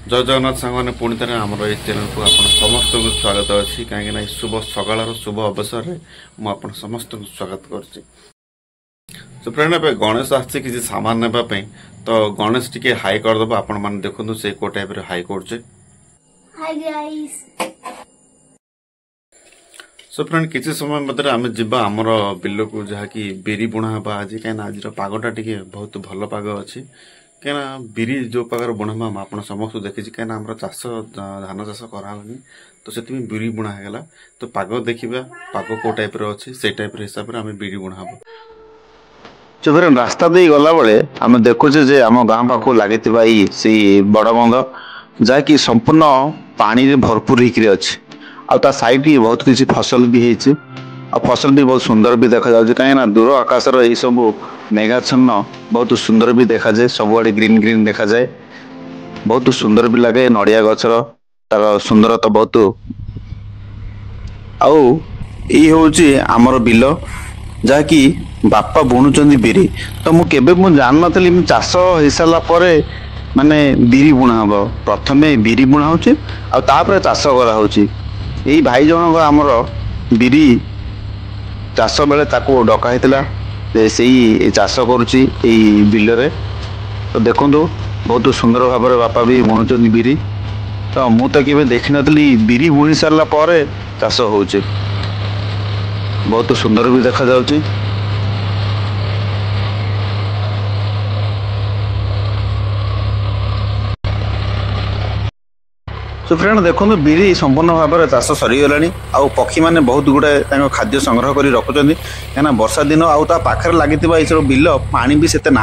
जय जगन्नाथ सांग पुणी थे आमर ये चैनल को आप समस्त को स्वागत अच्छी कहीं शुभ सकाल शुभ अवसर में मुझे समस्त को स्वागत कर फ्रेंड ए गणेश आसी किसी सामान नापी तो गणेश टी हाई करदे आपण मैंने देखो से को टाइप हाई कर सो फ्रेंड किसी समय मध्य आम जा आमर बिल को जहाँकि बिरी बुणा हाँ आज कहीं आज पागटा टी बहुत भल पाग अच्छी कहीं बिरी जो पागर बुणा आप समस्त देखी कहीं आम चाष धान चाष करानी तो से बिरी बुणा होगा तो पाग देखा पाग को टाइप अच्छी से टाइप हिसाब से आम बिरी बुणा हम जो फिर रास्ता दे गला बेले आम देखुचे जे आम गाँ पाख लगी से बड़ बंध जहाँकि संपूर्ण पानी भरपूर होकर अच्छे आ साइड बहुत किसी फसल भी है फसल भी बहुत सुंदर भी देखा जाए कहीं दूर आकाशर यही सब मेघाच्छन्न बहुत सुंदर भी देखा जाए सबुआड़े ग्रीन ग्रीन देखा जाए बहुत सुंदर भी लगे नड़िया गछर तार सुंदरता बहुत आई आमर बिल जहाँकि बापा बुणुचंदी बिरी तो मुझे जान नी चाष हो सारापर माने बिरी बुणा हम प्रथमे बिरी बुणा हो चाष करा यही भाई जनक आमर बिरी चाष बेले ताको डका से चाष करुच्ची बिल रे तो देखो बहुत सुंदर भाव में बापा भी बुणुचंदी बिरी तो मुझे केवे देखी नी बिरी बुणी सारा पर चाष हो बहुत सुंदर भी देखा जाउची तो फ्रेंड देखो बिरी संपूर्ण भाव में चाष सरीगला आ पक्षी मैंने बहुत गुड़ाए खाद्य संग्रह कर रखुच्च कहीं वर्षा दिन आखिर लगी बिल पानी भी से ना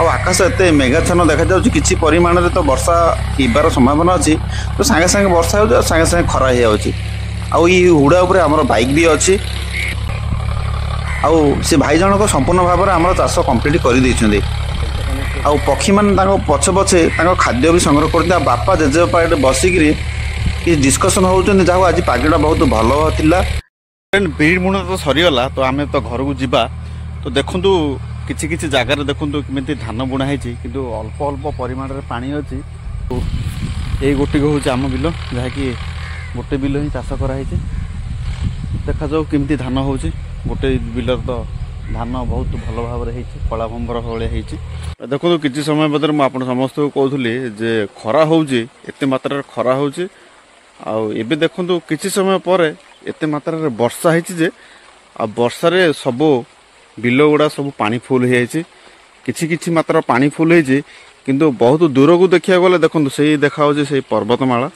आकाश एत मेघाच्छन्न देखा जाऊँगी किसी परिमाण में तो वर्षा होबार संभावना अच्छी तो सागे सागे वर्षा हो सागे सागे खरा हो हुड़ा उपर आमर बाइक भी अच्छी से भाई जनक संपूर्ण भाव में आम चाष कम्प्लीट कर पक्षी मैंने पछे पछे खाद्य भी संग्रह करते बापा जेजेबापा ये बसिकी डिस्कसन होती जहाँ आज पागटा बहुत भल था बिरी बुणा तो सरीगला तो आम तो घर को जीवा तो देखु किसी किसी जगार देखु कमी धान बुणा है कि अल्प अल्प परिमाण में पानी अच्छी तो यही गोटे हूँ आम बिल जहाँकि गोटे बिल ही चाष कराई देखा जाऊ केमती धान हो गोटे बिल तो धान बहुत भल भाव में कला भंबर भाई देखो किसी समय बदल मुझे समस्त को कहूली जे खरा होते मात्रा खरा हो देखो किसी समय पर एत मात्रा वर्षा है वर्षार सब बिल गुड़ा सब पानी फुल हो किछि मात्रा पानी फुल हो किंतु बहुत दूर को देखा गले देखो से देखा से पर्वतमाला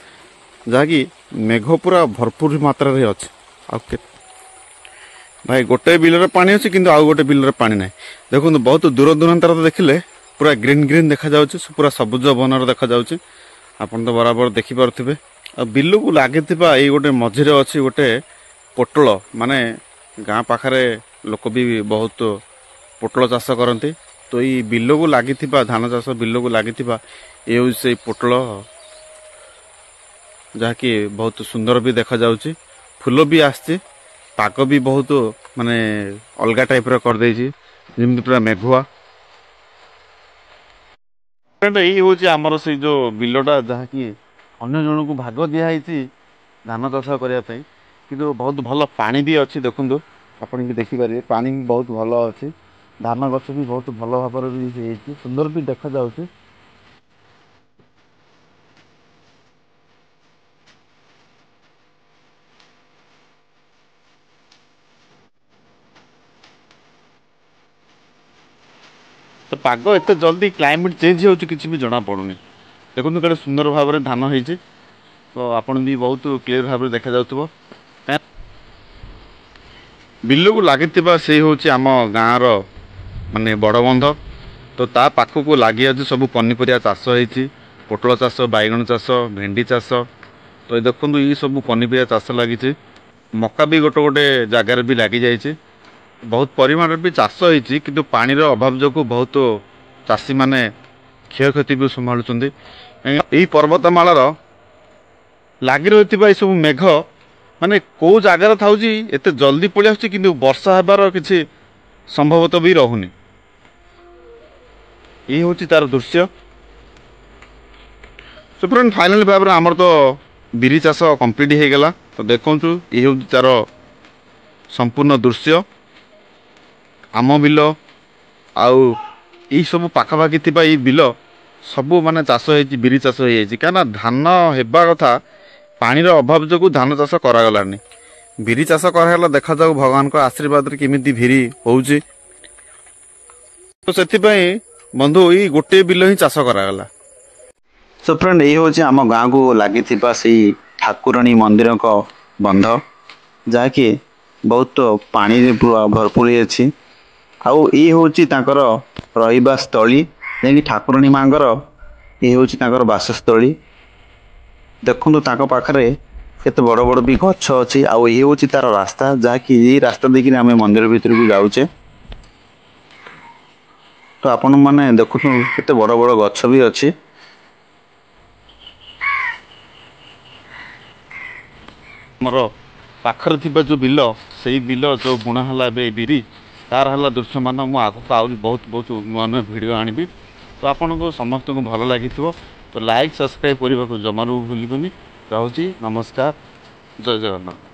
जहाँकि मेघ पूरा भरपूर मात्रा अच्छे भाई गोटे बिल पानी अच्छी किंतु आउ गोटे बिल पानी ना देखो बहुत दूर दूरांतर देखिले पूरा ग्रीन ग्रीन देखा जाउछि पूरा सबुज बनर देखा जाउछि आपन तो बराबर देखि पारुथिबे आ बिल को लागी यही गोटे मझिरे अच्छी गोटे पोटल माने गाँ पाखरे लोक भी बहुत पोटल चाष करती तो ये बिल को लागी धान चाष बिल को लागी ये से पोटल जहाँकि बहुत सुंदर भी देखा जाउछि फूल भी आसछि पाग भी बहुत माने अलग टाइप कर जमी पूरा मेघुआ यही हूँ आमर से जो बिलटा जहाँकि अन्य जन को भाग दिखाई धान चाष करने कि बहुत भल पानी भी अच्छी देखु आपन भी देखिपारे पानी भी बहुत भल अच्छी धान गछ भी बहुत भल भाव भी सुंदर भी देखा जाउछि तो पाग एत जल्दी क्लाइमेट चेंज हो किसी भी जना पड़ूनी देखो कड़े सुंदर भाव में धान हो तो आपन भी बहुत क्लीयर भाव में देखा जाउथबो बिल को लगी से हूँ आम गाँव माने बड़ बंध तो ता पाख को लगी आज सब पनीपरिया चाष हो पोटल चाष बैगण चाष भेंडी चाष तो देखो ये सब पनीपरिया चाष लगी मक्का भी गोटे गोटे जगार भी लगी जाइए बहुत परिमाण भी चाष होती कि पानी अभाव जो बहुत चाषी माने क्षय क्षति भी संभालुं यही पर्वतमालार लगी रही सब मेघ माने कौ जगार था एत जल्दी पलि आसुची किंतु वर्षा होबार किसी संभवतः भी रहुनी यही हूँ तार दृश्य सो फ्रेंड फाइनाल भाव में आमर तो बिरी चाष कंप्लीट हो गला। तो देखु ये हूँ तार संपूर्ण दृश्य आम बिल आउ यही सब पाखापाखि थी बिल सबू माने चाष हो बिरी चाष हो कहीं धान हेबा कथा पानीर अभाव जो धान चाष करागलानी बिरी चाष कराला देखा जाऊ भगवान को आशीर्वाद केमिति बिरी होउची। तो से बंधु ये गोटे बिल ही चाष करागला। सो फ्रेंड ये हूँ आम गाँव को लगी से ठाकुराणी मंदिर को बंध जहाँकि बहुत पानी भरपूर अच्छी आउ ये हूँ रहा स्थली जैकि ठाकुराणी माँ ये हूँ बासस्थली। देखु पाखे केते बड़ बड़ भी गछ अच्छी आउ ये हूँ तार रास्ता जहाँकि ये रास्ता देखिए आम मंदिर भितर को जाऊे। तो आपण मैंने देखु केते बड़ बड़ गछ भी अच्छी। मोर पाखर थिबा जो बिल से बिल जो बुणा है बिरी तार है दृश्य मान मुझे आगे आहरी बहुत बहुत नुआ नुआ भिड आनी। तो आपन को समस्त को भल लगी तो लाइक सब्सक्राइब करने को जमारू भूलुनि। रहुची नमस्कार जय जगन्नाथ।